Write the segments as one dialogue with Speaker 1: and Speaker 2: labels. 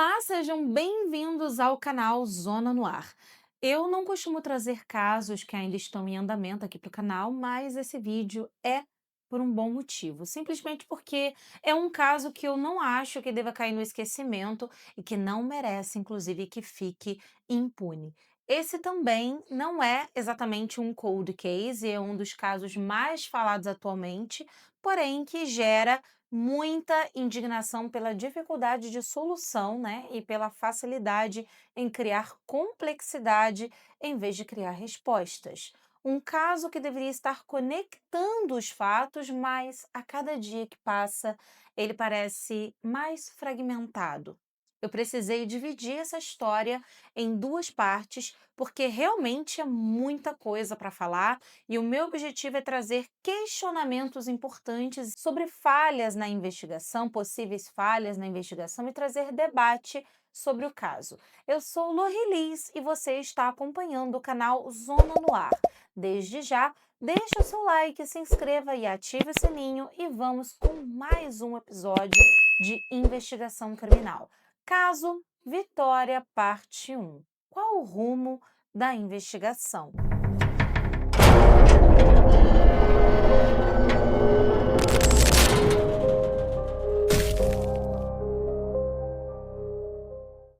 Speaker 1: Olá, sejam bem-vindos ao canal Zona no Ar. Eu não costumo trazer casos que ainda estão em andamento aqui para o canal, mas esse vídeo é por um bom motivo. Simplesmente porque é um caso que eu não acho que deva cair no esquecimento e que não merece, inclusive, que fique impune. Esse também não é exatamente um cold case, é um dos casos mais falados atualmente, porém que gera muita indignação pela dificuldade de solução, né, e pela facilidade em criar complexidade em vez de criar respostas. Um caso que deveria estar conectando os fatos, mas a cada dia que passa, ele parece mais fragmentado. Eu precisei dividir essa história em duas partes, porque realmente é muita coisa para falar e o meu objetivo é trazer questionamentos importantes sobre falhas na investigação, possíveis falhas na investigação e trazer debate sobre o caso. Eu sou Lori Liz e você está acompanhando o canal Zona no Ar. Desde já, deixe o seu like, se inscreva e ative o sininho e vamos com mais um episódio de investigação criminal. Caso Vitória, parte 1. Qual o rumo da investigação?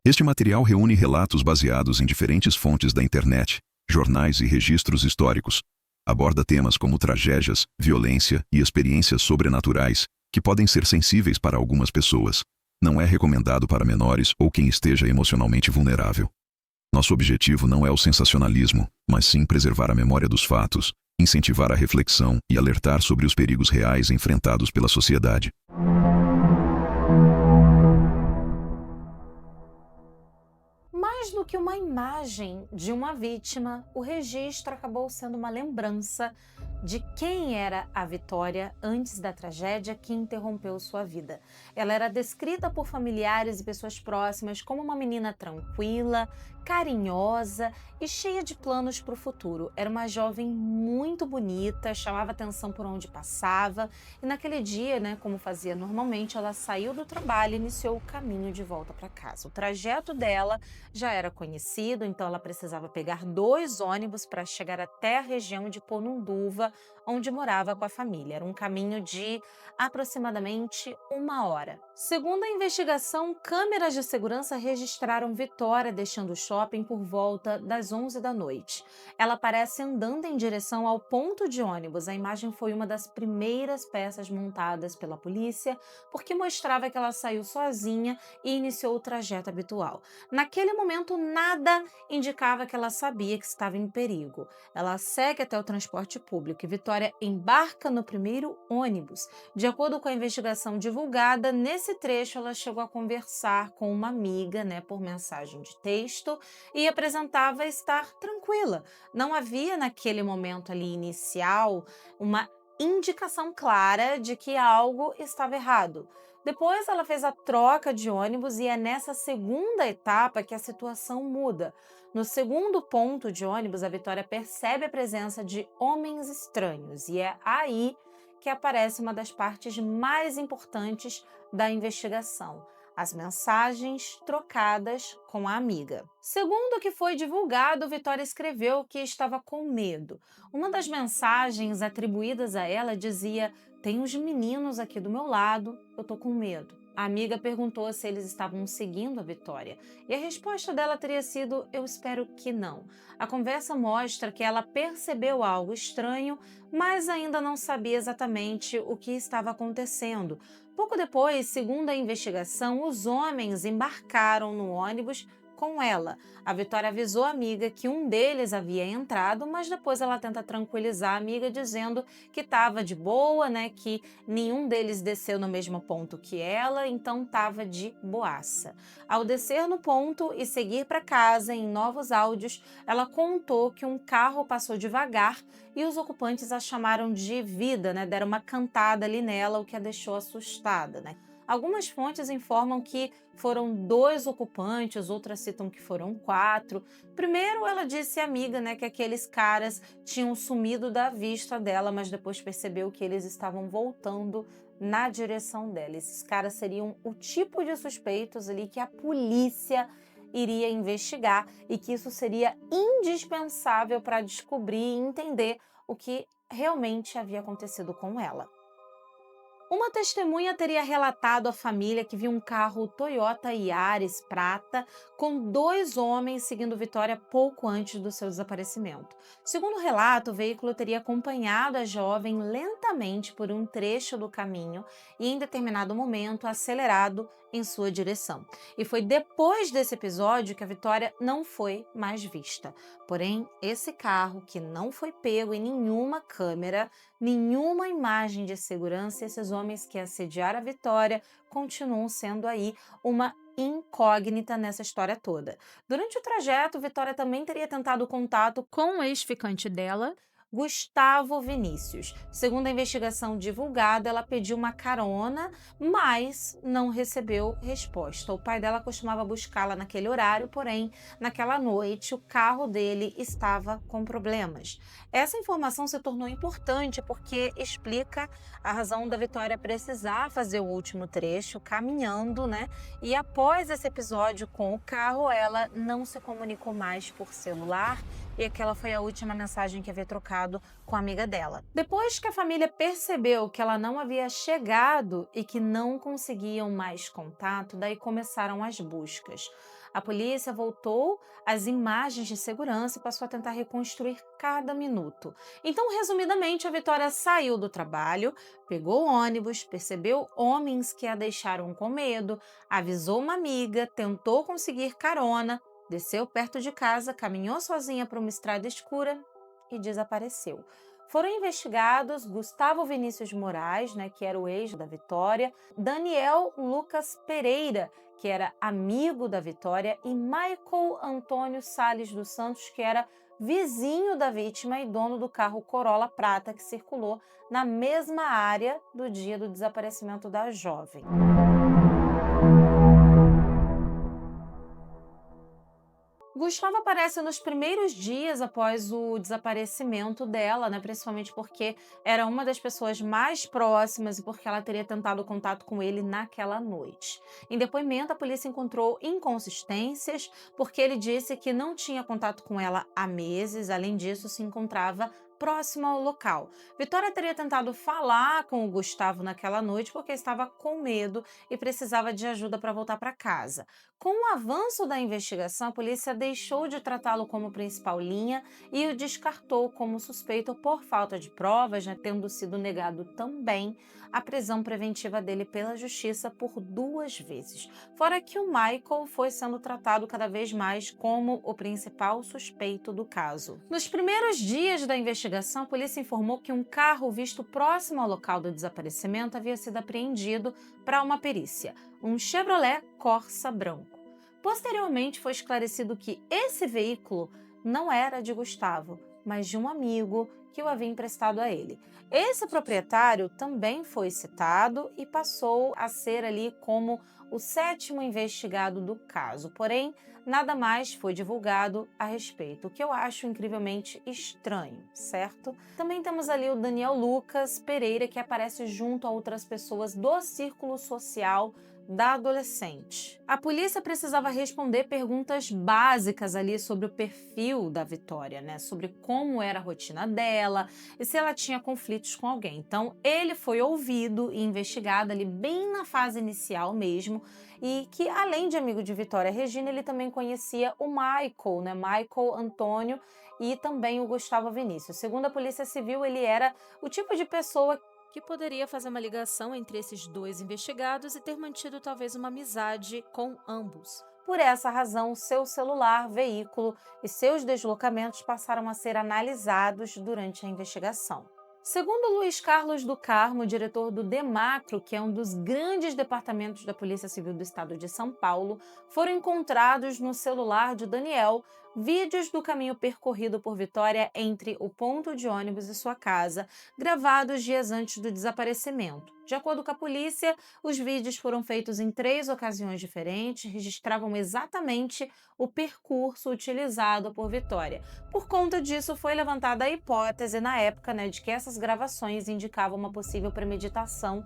Speaker 2: Este material reúne relatos baseados em diferentes fontes da internet, jornais e registros históricos. Aborda temas como tragédias, violência e experiências sobrenaturais, que podem ser sensíveis para algumas pessoas. Não é recomendado para menores ou quem esteja emocionalmente vulnerável. Nosso objetivo não é o sensacionalismo, mas sim preservar a memória dos fatos, incentivar a reflexão e alertar sobre os perigos reais enfrentados pela sociedade.
Speaker 1: Mais do que uma imagem de uma vítima, o registro acabou sendo uma lembrança de quem era a Vitória antes da tragédia que interrompeu sua vida. Ela era descrita por familiares e pessoas próximas como uma menina tranquila, carinhosa e cheia de planos para o futuro. Era uma jovem muito bonita, chamava atenção por onde passava e naquele dia, né, como fazia normalmente, ela saiu do trabalho e iniciou o caminho de volta para casa. O trajeto dela já era conhecido, então ela precisava pegar 2 ônibus para chegar até a região de Ponunduva, onde morava com a família. Era um caminho de aproximadamente 1 hora. Segundo a investigação, câmeras de segurança registraram Vitória deixando o shopping por volta das 11 da noite. Ela aparece andando em direção ao ponto de ônibus. A imagem foi uma das primeiras peças montadas pela polícia, porque mostrava que ela saiu sozinha e iniciou o trajeto habitual. Naquele momento, nada indicava que ela sabia que estava em perigo. Ela segue até o transporte público e Vitória embarca no primeiro ônibus. De acordo com a investigação divulgada, nesse trecho ela chegou a conversar com uma amiga, né, por mensagem de texto e apresentava estar tranquila. Não havia naquele momento ali inicial uma indicação clara de que algo estava errado. Depois ela fez a troca de ônibus e é nessa segunda etapa que a situação muda. No segundo ponto de ônibus, a Vitória percebe a presença de homens estranhos e é aí que aparece uma das partes mais importantes da investigação: as mensagens trocadas com a amiga. Segundo o que foi divulgado, Vitória escreveu que estava com medo. Uma das mensagens atribuídas a ela dizia: "Tem uns meninos aqui do meu lado, eu tô com medo." A amiga perguntou se eles estavam seguindo a Vitória e a resposta dela teria sido: "Eu espero que não." A conversa mostra que ela percebeu algo estranho, mas ainda não sabia exatamente o que estava acontecendo. Pouco depois, segundo a investigação, os homens embarcaram no ônibus com ela. A Vitória avisou a amiga que um deles havia entrado, mas depois ela tenta tranquilizar a amiga dizendo que estava de boa, né, que nenhum deles desceu no mesmo ponto que ela, então estava de boaça. Ao descer no ponto e seguir para casa em novos áudios, ela contou que um carro passou devagar e os ocupantes a chamaram de vida, né, deram uma cantada ali nela, o que a deixou assustada, né. Algumas fontes informam que foram 2 ocupantes, outras citam que foram 4. Primeiro, ela disse à amiga, né, que aqueles caras tinham sumido da vista dela, mas depois percebeu que eles estavam voltando na direção dela. Esses caras seriam o tipo de suspeitos ali que a polícia iria investigar e que isso seria indispensável para descobrir e entender o que realmente havia acontecido com ela. Uma testemunha teria relatado à família que viu um carro Toyota Yaris prata com 2 homens seguindo Vitória pouco antes do seu desaparecimento. Segundo o relato, o veículo teria acompanhado a jovem lentamente por um trecho do caminho e, em determinado momento, acelerado em sua direção. E foi depois desse episódio que a Vitória não foi mais vista. Porém, esse carro, que não foi pego em nenhuma câmera, nenhuma imagem de segurança, esses homens que assediaram a Vitória continuam sendo aí uma incógnita nessa história toda. Durante o trajeto, Vitória também teria tentado contato com o ex-ficante dela, Gustavo Vinícius. Segundo a investigação divulgada, ela pediu uma carona, mas não recebeu resposta. O pai dela costumava buscá-la naquele horário, porém, naquela noite, o carro dele estava com problemas. Essa informação se tornou importante porque explica a razão da Vitória precisar fazer o último trecho caminhando, né? E após esse episódio com o carro, ela não se comunicou mais por celular e aquela foi a última mensagem que havia trocado com a amiga dela. Depois que a família percebeu que ela não havia chegado e que não conseguiam mais contato, daí começaram as buscas. A polícia voltou às imagens de segurança e passou a tentar reconstruir cada minuto. Então, resumidamente, a Vitória saiu do trabalho, pegou o ônibus, percebeu homens que a deixaram com medo, avisou uma amiga, tentou conseguir carona, desceu perto de casa, caminhou sozinha para uma estrada escura e desapareceu. Foram investigados Gustavo Vinícius Moraes, que era o ex da Vitória, Daniel Lucas Pereira, que era amigo da Vitória, e Michael Antônio Salles dos Santos, que era vizinho da vítima e dono do carro Corolla prata que circulou na mesma área do dia do desaparecimento da jovem. Gustavo aparece nos primeiros dias após o desaparecimento dela, principalmente porque era uma das pessoas mais próximas e porque ela teria tentado contato com ele naquela noite. Em depoimento, a polícia encontrou inconsistências porque ele disse que não tinha contato com ela há meses, além disso, se encontrava próximo ao local. Vitória teria tentado falar com o Gustavo naquela noite porque estava com medo e precisava de ajuda para voltar para casa. Com o avanço da investigação, a polícia deixou de tratá-lo como principal linha e o descartou como suspeito por falta de provas, tendo sido negado também a prisão preventiva dele pela justiça por 2 vezes. Fora que o Michael foi sendo tratado cada vez mais como o principal suspeito do caso. Nos primeiros dias da investigação, a polícia informou que um carro visto próximo ao local do desaparecimento havia sido apreendido para uma perícia, um Chevrolet Corsa branco. Posteriormente, foi esclarecido que esse veículo não era de Gustavo, mas de um amigo que o havia emprestado a ele. Esse proprietário também foi citado e passou a ser ali como o 7º investigado do caso. Porém, nada mais foi divulgado a respeito, o que eu acho incrivelmente estranho, certo? Também temos ali o Daniel Lucas Pereira, que aparece junto a outras pessoas do círculo social da adolescente. A polícia precisava responder perguntas básicas ali sobre o perfil da Vitória, sobre como era a rotina dela e se ela tinha conflitos com alguém. Então, ele foi ouvido e investigado ali bem na fase inicial mesmo, e que, além de amigo de Vitória Regina, ele também conhecia o Michael, Michael Antônio, e também o Gustavo Vinícius. Segundo a Polícia Civil, ele era o tipo de pessoa que poderia fazer uma ligação entre esses 2 investigados e ter mantido talvez uma amizade com ambos. Por essa razão, seu celular, veículo e seus deslocamentos passaram a ser analisados durante a investigação. Segundo Luiz Carlos do Carmo, diretor do DEMACRO, que é um dos grandes departamentos da Polícia Civil do Estado de São Paulo, foram encontrados no celular de Daniel vídeos do caminho percorrido por Vitória entre o ponto de ônibus e sua casa, gravados dias antes do desaparecimento. De acordo com a polícia, os vídeos foram feitos em 3 ocasiões diferentes, registravam exatamente o percurso utilizado por Vitória. Por conta disso, foi levantada a hipótese na época de que essas gravações indicavam uma possível premeditação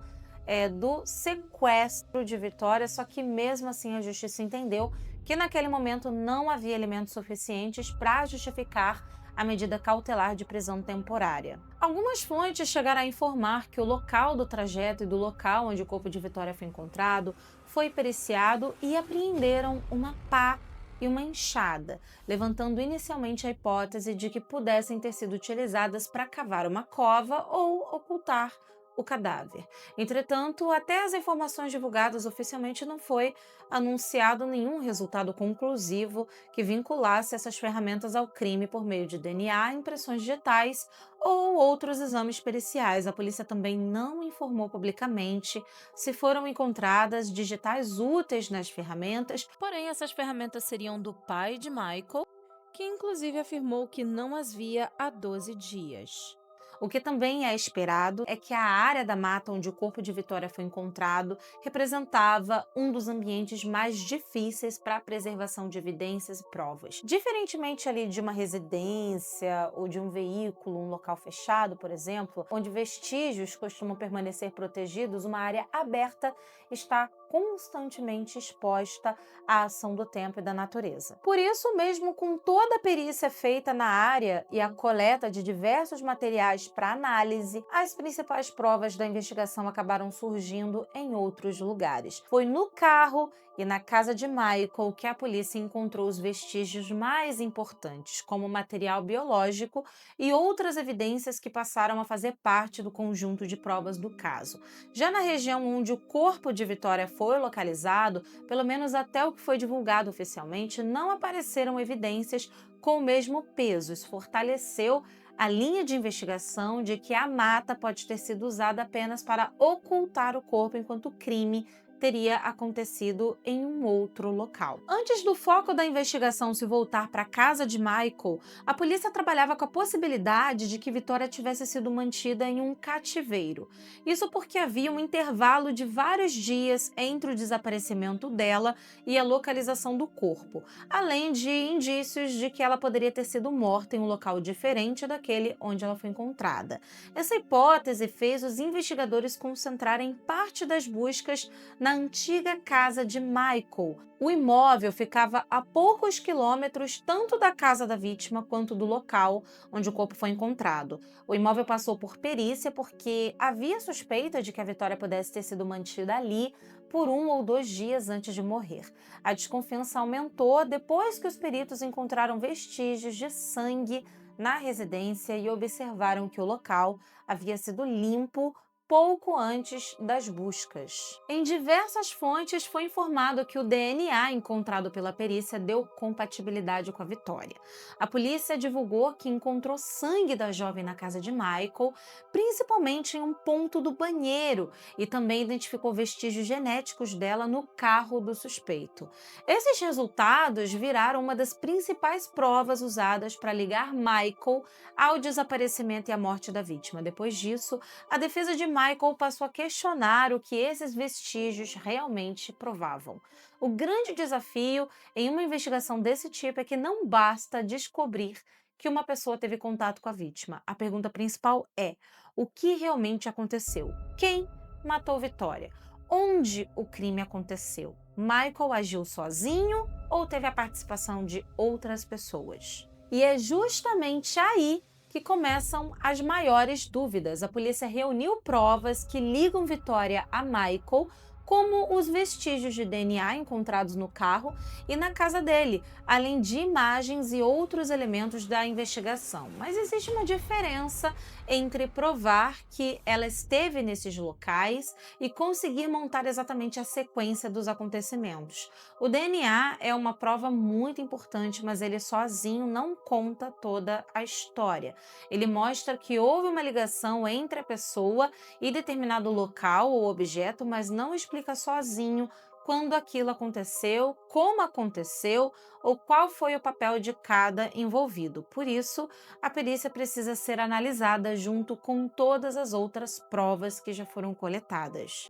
Speaker 1: do sequestro de Vitória, só que mesmo assim a justiça entendeu que naquele momento não havia elementos suficientes para justificar a medida cautelar de prisão temporária. Algumas fontes chegaram a informar que o local do trajeto e do local onde o corpo de Vitória foi encontrado foi periciado e apreenderam uma pá e uma enxada, levantando inicialmente a hipótese de que pudessem ter sido utilizadas para cavar uma cova ou ocultar o cadáver. Entretanto, até as informações divulgadas oficialmente não foi anunciado nenhum resultado conclusivo que vinculasse essas ferramentas ao crime por meio de DNA, impressões digitais ou outros exames periciais. A polícia também não informou publicamente se foram encontradas digitais úteis nas ferramentas, porém essas ferramentas seriam do pai de Michael, que inclusive afirmou que não as via há 12 dias. O que também é esperado é que a área da mata onde o corpo de Vitória foi encontrado representava um dos ambientes mais difíceis para a preservação de evidências e provas. Diferentemente ali de uma residência ou de um veículo, um local fechado, por exemplo, onde vestígios costumam permanecer protegidos, uma área aberta está constantemente exposta à ação do tempo e da natureza. Por isso, mesmo com toda a perícia feita na área e a coleta de diversos materiais para análise, as principais provas da investigação acabaram surgindo em outros lugares. Foi no carro e na casa de Michael que a polícia encontrou os vestígios mais importantes, como material biológico e outras evidências que passaram a fazer parte do conjunto de provas do caso. Já na região onde o corpo de Vitória foi localizado, pelo menos até o que foi divulgado oficialmente, não apareceram evidências com o mesmo peso. Isso fortaleceu a linha de investigação de que a mata pode ter sido usada apenas para ocultar o corpo, enquanto o crime teria acontecido em um outro local. Antes do foco da investigação se voltar para a casa de Michael, a polícia trabalhava com a possibilidade de que Vitória tivesse sido mantida em um cativeiro. Isso porque havia um intervalo de vários dias entre o desaparecimento dela e a localização do corpo, além de indícios de que ela poderia ter sido morta em um local diferente daquele onde ela foi encontrada. Essa hipótese fez os investigadores concentrarem parte das buscas na antiga casa de Michael. O imóvel ficava a poucos quilômetros tanto da casa da vítima quanto do local onde o corpo foi encontrado. O imóvel passou por perícia porque havia suspeita de que a Vitória pudesse ter sido mantida ali por 1 ou 2 dias antes de morrer. A desconfiança aumentou depois que os peritos encontraram vestígios de sangue na residência e observaram que o local havia sido limpo pouco antes das buscas. Em diversas fontes foi informado que o DNA encontrado pela perícia deu compatibilidade com a Vitória. A polícia divulgou que encontrou sangue da jovem na casa de Michael, principalmente em um ponto do banheiro, e também identificou vestígios genéticos dela no carro do suspeito. Esses resultados viraram uma das principais provas usadas para ligar Michael ao desaparecimento e à morte da vítima. Depois disso, a defesa de Michael passou a questionar o que esses vestígios realmente provavam. O grande desafio em uma investigação desse tipo é que não basta descobrir que uma pessoa teve contato com a vítima. A pergunta principal é: o que realmente aconteceu? Quem matou Vitória? Onde o crime aconteceu? Michael agiu sozinho ou teve a participação de outras pessoas? E é justamente aí que começam as maiores dúvidas. A polícia reuniu provas que ligam Vitória a Michael, como os vestígios de DNA encontrados no carro e na casa dele, além de imagens e outros elementos da investigação. Mas existe uma diferença entre provar que ela esteve nesses locais e conseguir montar exatamente a sequência dos acontecimentos. O DNA é uma prova muito importante, mas ele sozinho não conta toda a história. Ele mostra que houve uma ligação entre a pessoa e determinado local ou objeto, mas não explica sozinho quando aquilo aconteceu, como aconteceu ou qual foi o papel de cada envolvido. Por isso, a perícia precisa ser analisada junto com todas as outras provas que já foram coletadas.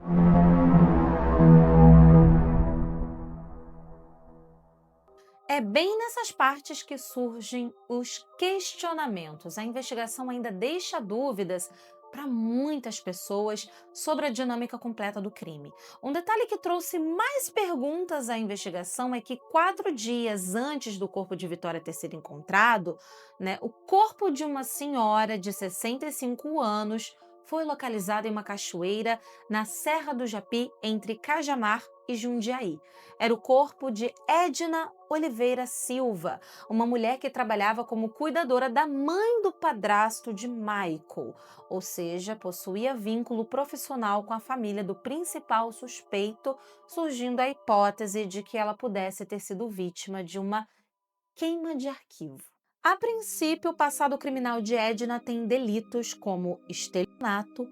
Speaker 1: É bem nessas partes que surgem os questionamentos. A investigação ainda deixa dúvidas para muitas pessoas sobre a dinâmica completa do crime. Um detalhe que trouxe mais perguntas à investigação é que 4 dias antes do corpo de Vitória ter sido encontrado, né, o corpo de uma senhora de 65 anos foi localizado em uma cachoeira na Serra do Japi, entre Cajamar e Jundiaí. Era o corpo de Edna Oliveira Silva, uma mulher que trabalhava como cuidadora da mãe do padrasto de Michael, ou seja, possuía vínculo profissional com a família do principal suspeito, surgindo a hipótese de que ela pudesse ter sido vítima de uma queima de arquivo. A princípio, o passado criminal de Edna tem delitos como estelionato,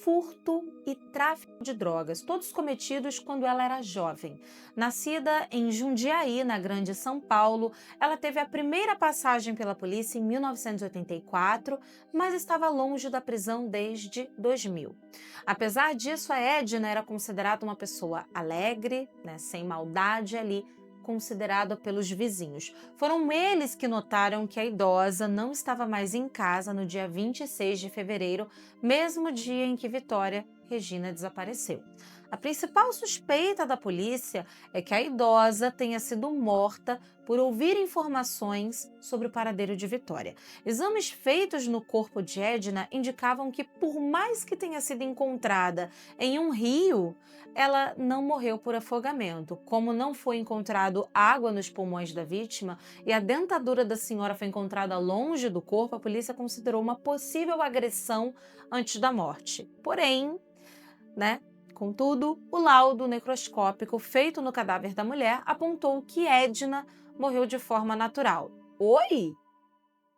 Speaker 1: furto e tráfico de drogas, todos cometidos quando ela era jovem. Nascida em Jundiaí, na Grande São Paulo, ela teve a primeira passagem pela polícia em 1984, mas estava longe da prisão desde 2000. Apesar disso, a Edna era considerada uma pessoa alegre, sem maldade ali, considerada pelos vizinhos. Foram eles que notaram que a idosa não estava mais em casa no dia 26 de fevereiro, mesmo dia em que Vitória Regina desapareceu. A principal suspeita da polícia é que a idosa tenha sido morta por ouvir informações sobre o paradeiro de Vitória. Exames feitos no corpo de Edna indicavam que, por mais que tenha sido encontrada em um rio, ela não morreu por afogamento. Como não foi encontrado água nos pulmões da vítima e a dentadura da senhora foi encontrada longe do corpo, a polícia considerou uma possível agressão antes da morte. Porém, contudo, o laudo necroscópico feito no cadáver da mulher apontou que Edna morreu de forma natural. Oi?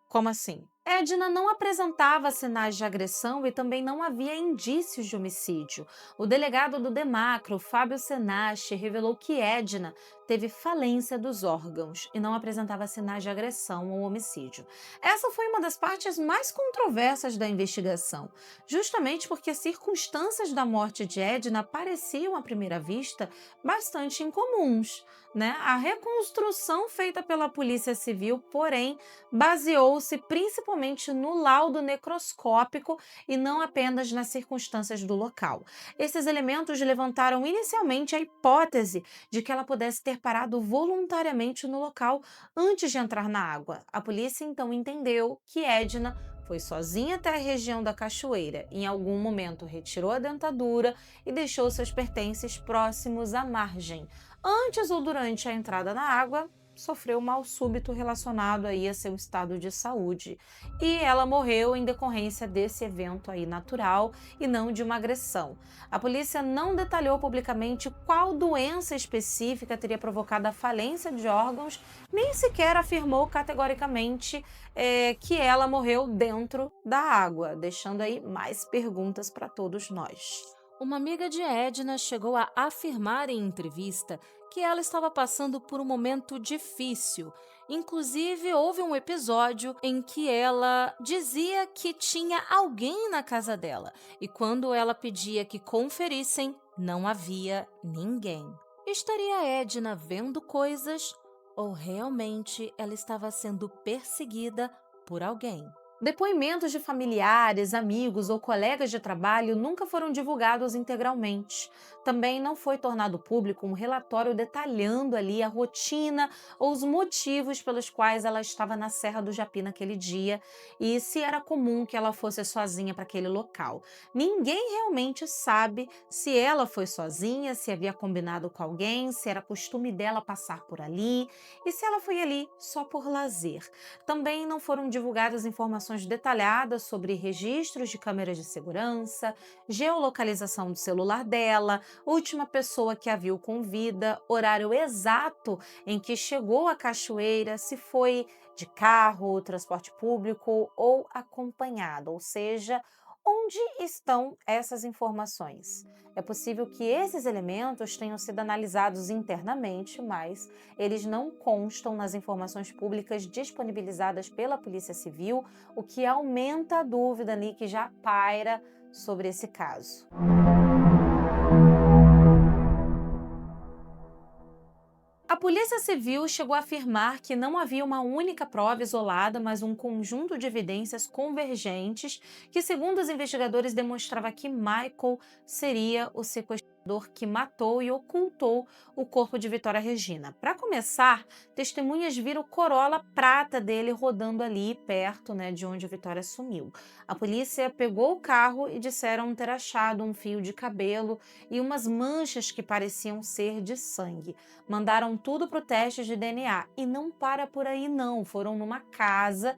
Speaker 1: Como assim? Edna não apresentava sinais de agressão e também não havia indícios de homicídio. O delegado do Demacro, Fábio Senache, revelou que Edna teve falência dos órgãos e não apresentava sinais de agressão ou homicídio. Essa foi uma das partes mais controversas da investigação, justamente porque as circunstâncias da morte de Edna pareciam, à primeira vista, bastante incomuns. A reconstrução feita pela Polícia Civil, porém, baseou-se principalmente no laudo necroscópico e não apenas nas circunstâncias do local. Esses elementos levantaram inicialmente a hipótese de que ela pudesse ter parado voluntariamente no local antes de entrar na água. A polícia então entendeu que Edna foi sozinha até a região da cachoeira. Em algum momento retirou a dentadura e deixou seus pertences próximos à margem. Antes ou durante a entrada na água, sofreu mal súbito relacionado aí a seu estado de saúde. E ela morreu em decorrência desse evento aí natural e não de uma agressão. A polícia não detalhou publicamente qual doença específica teria provocado a falência de órgãos, nem sequer afirmou categoricamente que ela morreu dentro da água, deixando aí mais perguntas para todos nós. Uma amiga de Edna chegou a afirmar em entrevista que ela estava passando por um momento difícil. Inclusive, houve um episódio em que ela dizia que tinha alguém na casa dela e quando ela pedia que conferissem, não havia ninguém. Estaria Edna vendo coisas ou realmente ela estava sendo perseguida por alguém? Depoimentos de familiares, amigos ou colegas de trabalho nunca foram divulgados integralmente. Também não foi tornado público um relatório detalhando ali a rotina ou os motivos pelos quais ela estava na Serra do Japi naquele dia e se era comum que ela fosse sozinha para aquele local. Ninguém realmente sabe se ela foi sozinha, se havia combinado com alguém, se era costume dela passar por ali e se ela foi ali só por lazer. Também não foram divulgadas informações detalhadas sobre registros de câmeras de segurança, geolocalização do celular dela, última pessoa que a viu com vida, horário exato em que chegou à cachoeira, se foi de carro, transporte público ou acompanhado, ou seja, onde estão essas informações? É possível que esses elementos tenham sido analisados internamente, mas eles não constam nas informações públicas disponibilizadas pela Polícia Civil, o que aumenta a dúvida ali que já paira sobre esse caso. A Polícia Civil chegou a afirmar que não havia uma única prova isolada, mas um conjunto de evidências convergentes que, segundo os investigadores, demonstrava que Michael seria o sequestrador que matou e ocultou o corpo de Vitória Regina. Para começar, testemunhas viram o Corolla prata dele rodando ali perto, de onde a Vitória sumiu. A polícia pegou o carro e disseram ter achado um fio de cabelo e umas manchas que pareciam ser de sangue. Mandaram tudo para o teste de DNA e não para por aí não, foram numa casa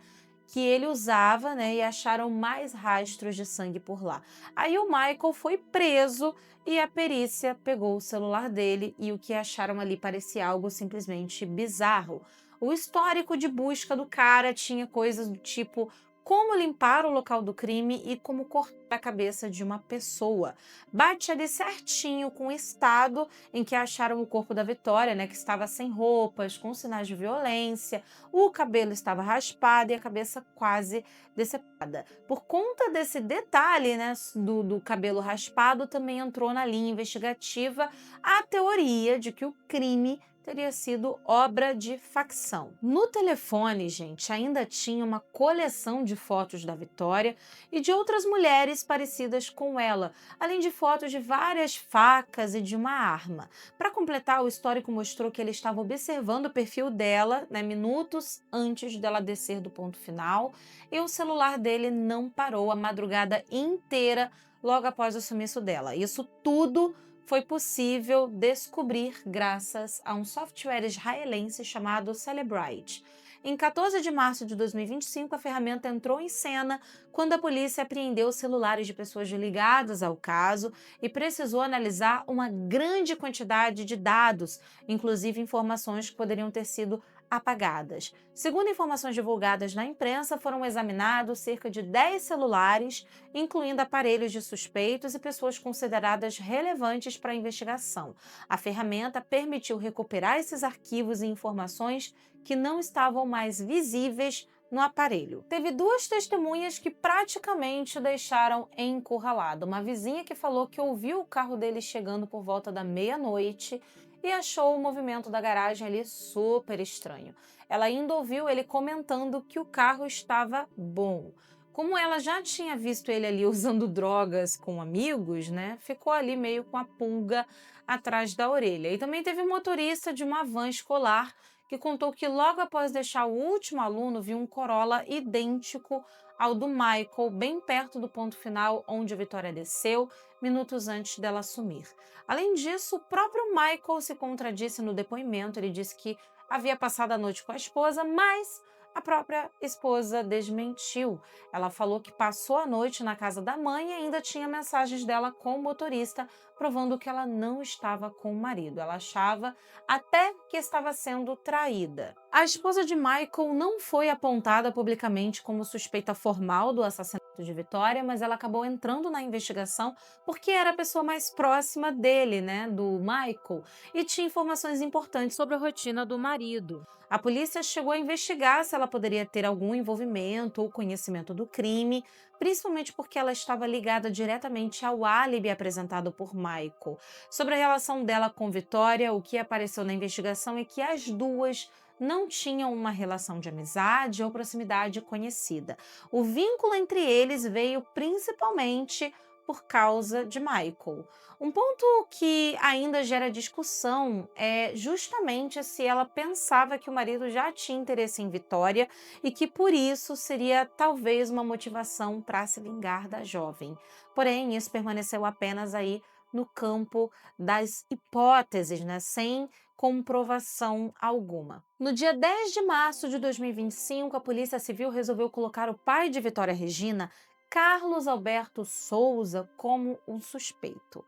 Speaker 1: que ele usava, e acharam mais rastros de sangue por lá. Aí o Michael foi preso e a perícia pegou o celular dele e o que acharam ali parecia algo simplesmente bizarro. O histórico de busca do cara tinha coisas do tipo como limpar o local do crime e como cortar a cabeça de uma pessoa. Bate ali certinho com o estado em que acharam o corpo da Vitória, que estava sem roupas, com sinais de violência, o cabelo estava raspado e a cabeça quase decepada. Por conta desse detalhe, do cabelo raspado, também entrou na linha investigativa a teoria de que o crime teria sido obra de facção. No telefone, gente, ainda tinha uma coleção de fotos da Vitória e de outras mulheres parecidas com ela, além de fotos de várias facas e de uma arma. Para completar, o histórico mostrou que ele estava observando o perfil dela, minutos antes dela descer do ponto final, e o celular dele não parou a madrugada inteira logo após o sumiço dela. Isso tudo foi possível descobrir graças a um software israelense chamado Cellebrite. Em 14 de março de 2025, a ferramenta entrou em cena quando a polícia apreendeu os celulares de pessoas ligadas ao caso e precisou analisar uma grande quantidade de dados, inclusive informações que poderiam ter sido apagadas. Segundo informações divulgadas na imprensa, foram examinados cerca de 10 celulares, incluindo aparelhos de suspeitos e pessoas consideradas relevantes para a investigação. A ferramenta permitiu recuperar esses arquivos e informações que não estavam mais visíveis no aparelho. Teve duas testemunhas que praticamente o deixaram encurralado. Uma vizinha que falou que ouviu o carro dele chegando por volta da meia-noite e achou o movimento da garagem ali super estranho. Ela ainda ouviu ele comentando que o carro estava bom. Como ela já tinha visto ele ali usando drogas com amigos, ficou ali meio com a pulga atrás da orelha. E também teve um motorista de uma van escolar que contou que logo após deixar o último aluno, viu um Corolla idêntico ao do Michael, bem perto do ponto final onde a Vitória desceu, minutos antes dela sumir. Além disso, o próprio Michael se contradisse no depoimento. Ele disse que havia passado a noite com a esposa, mas a própria esposa desmentiu. Ela falou que passou a noite na casa da mãe e ainda tinha mensagens dela com o motorista, provando que ela não estava com o marido. Ela achava até que estava sendo traída. A esposa de Michael não foi apontada publicamente como suspeita formal do assassinato de Vitória, mas ela acabou entrando na investigação porque era a pessoa mais próxima dele, do Michael, e tinha informações importantes sobre a rotina do marido. A polícia chegou a investigar se ela poderia ter algum envolvimento ou conhecimento do crime, principalmente porque ela estava ligada diretamente ao álibi apresentado por Michael. Sobre a relação dela com Vitória, o que apareceu na investigação é que as duas não tinham uma relação de amizade ou proximidade conhecida. O vínculo entre eles veio principalmente por causa de Michael. Um ponto que ainda gera discussão é justamente se ela pensava que o marido já tinha interesse em Vitória e que por isso seria talvez uma motivação para se vingar da jovem. Porém, isso permaneceu apenas aí no campo das hipóteses, sem comprovação alguma. No dia 10 de março de 2025, a Polícia Civil resolveu colocar o pai de Vitória Regina, Carlos Alberto Souza, como um suspeito.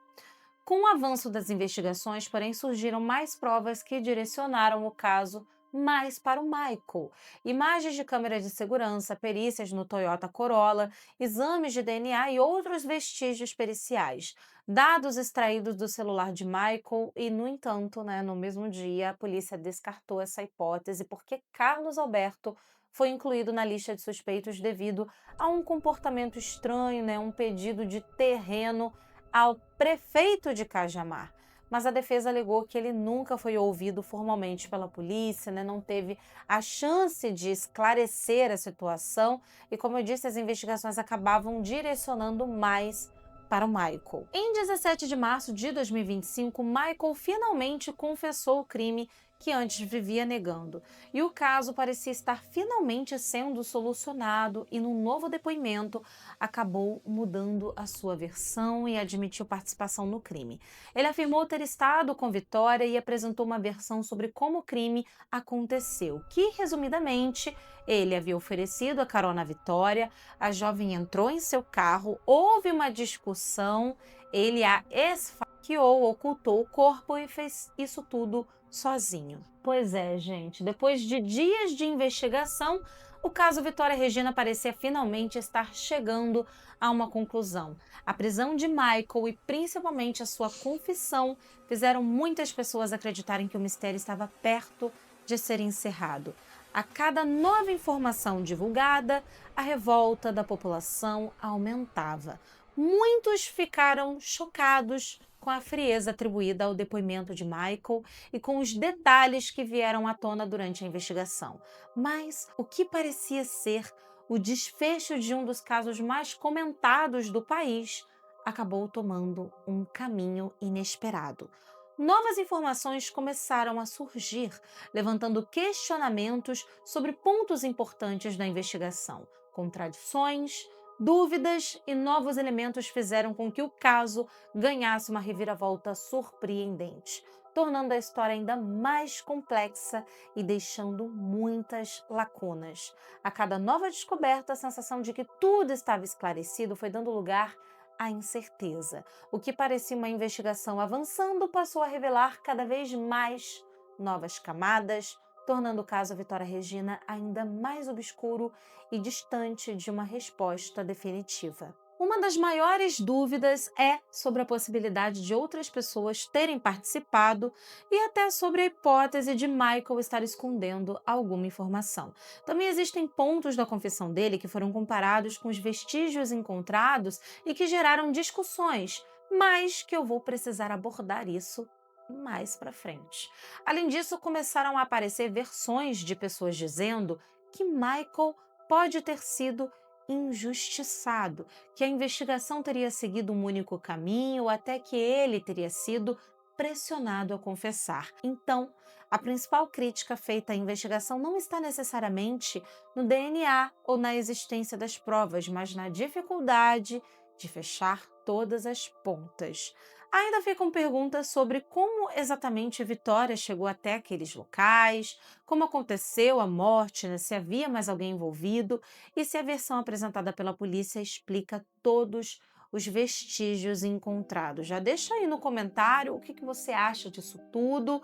Speaker 1: Com o avanço das investigações, porém, surgiram mais provas que direcionaram o caso mais para o Michael. Imagens de câmera de segurança, perícias no Toyota Corolla, exames de DNA e outros vestígios periciais. Dados extraídos do celular de Michael e, no entanto, no mesmo dia, a polícia descartou essa hipótese porque Carlos Alberto foi incluído na lista de suspeitos devido a um comportamento estranho, um pedido de terreno ao prefeito de Cajamar. mas a defesa alegou que ele nunca foi ouvido formalmente pela polícia, né? Não teve a chance de esclarecer a situação e, como eu disse, as investigações acabavam direcionando mais para o Michael. Em 17 de março de 2025, Michael finalmente confessou o crime que antes vivia negando. E o caso parecia estar finalmente sendo solucionado e, num novo depoimento, acabou mudando a sua versão e admitiu participação no crime. Ele afirmou ter estado com Vitória e apresentou uma versão sobre como o crime aconteceu, que, resumidamente, ele havia oferecido a carona à Vitória, a jovem entrou em seu carro, houve uma discussão, ele a esfaqueou, ocultou o corpo e fez isso tudo sozinho. Pois é, gente, depois de dias de investigação, o caso Vitória Regina parecia finalmente estar chegando a uma conclusão. A prisão de Michael e principalmente a sua confissão fizeram muitas pessoas acreditarem que o mistério estava perto de ser encerrado. A cada nova informação divulgada, a revolta da população aumentava. Muitos ficaram chocados com a frieza atribuída ao depoimento de Michael e com os detalhes que vieram à tona durante a investigação. Mas o que parecia ser o desfecho de um dos casos mais comentados do país acabou tomando um caminho inesperado. Novas informações começaram a surgir, levantando questionamentos sobre pontos importantes da investigação. Contradições, dúvidas e novos elementos fizeram com que o caso ganhasse uma reviravolta surpreendente, tornando a história ainda mais complexa e deixando muitas lacunas. A cada nova descoberta, a sensação de que tudo estava esclarecido foi dando lugar à incerteza. O que parecia uma investigação avançando passou a revelar cada vez mais novas camadas, tornando o caso Vitória Regina ainda mais obscuro e distante de uma resposta definitiva. Uma das maiores dúvidas é sobre a possibilidade de outras pessoas terem participado e até sobre a hipótese de Michael estar escondendo alguma informação. Também existem pontos da confissão dele que foram comparados com os vestígios encontrados e que geraram discussões, mas que eu vou precisar abordar isso mais para frente. Além disso, começaram a aparecer versões de pessoas dizendo que Michael pode ter sido injustiçado, que a investigação teria seguido um único caminho, até que ele teria sido pressionado a confessar. Então, a principal crítica feita à investigação não está necessariamente no DNA ou na existência das provas, mas na dificuldade de fechar todas as pontas. Ainda ficam perguntas sobre como exatamente Vitória chegou até aqueles locais, como aconteceu a morte, né, se havia mais alguém envolvido e se a versão apresentada pela polícia explica todos os vestígios encontrados. Já deixa aí no comentário o que você acha disso tudo,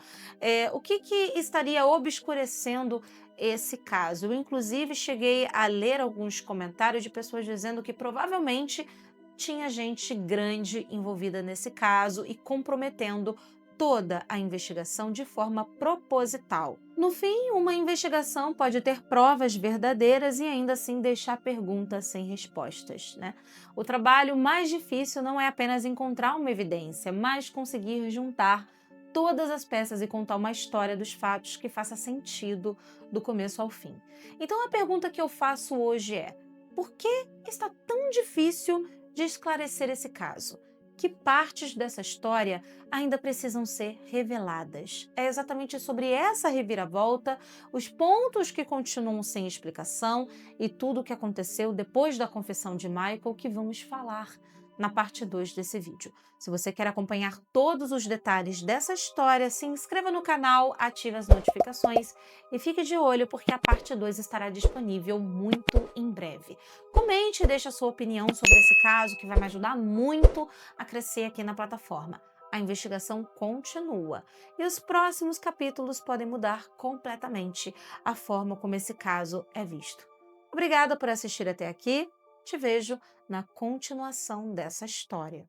Speaker 1: o que estaria obscurecendo esse caso. Eu, inclusive, cheguei a ler alguns comentários de pessoas dizendo que provavelmente tinha gente grande envolvida nesse caso e comprometendo toda a investigação de forma proposital. No fim, uma investigação pode ter provas verdadeiras e ainda assim deixar perguntas sem respostas, né? O trabalho mais difícil não é apenas encontrar uma evidência, mas conseguir juntar todas as peças e contar uma história dos fatos que faça sentido do começo ao fim. Então a pergunta que eu faço hoje é: por que está tão difícil de esclarecer esse caso? Que partes dessa história ainda precisam ser reveladas? É exatamente sobre essa reviravolta, os pontos que continuam sem explicação e tudo o que aconteceu depois da confissão de Michael que vamos falar na parte 2 desse vídeo. Se você quer acompanhar todos os detalhes dessa história, se inscreva no canal, ative as notificações e fique de olho porque a parte 2 estará disponível muito em breve. Comente e deixe a sua opinião sobre esse caso que vai me ajudar muito a crescer aqui na plataforma. A investigação continua e os próximos capítulos podem mudar completamente a forma como esse caso é visto. Obrigada por assistir até aqui. Te vejo na continuação dessa história.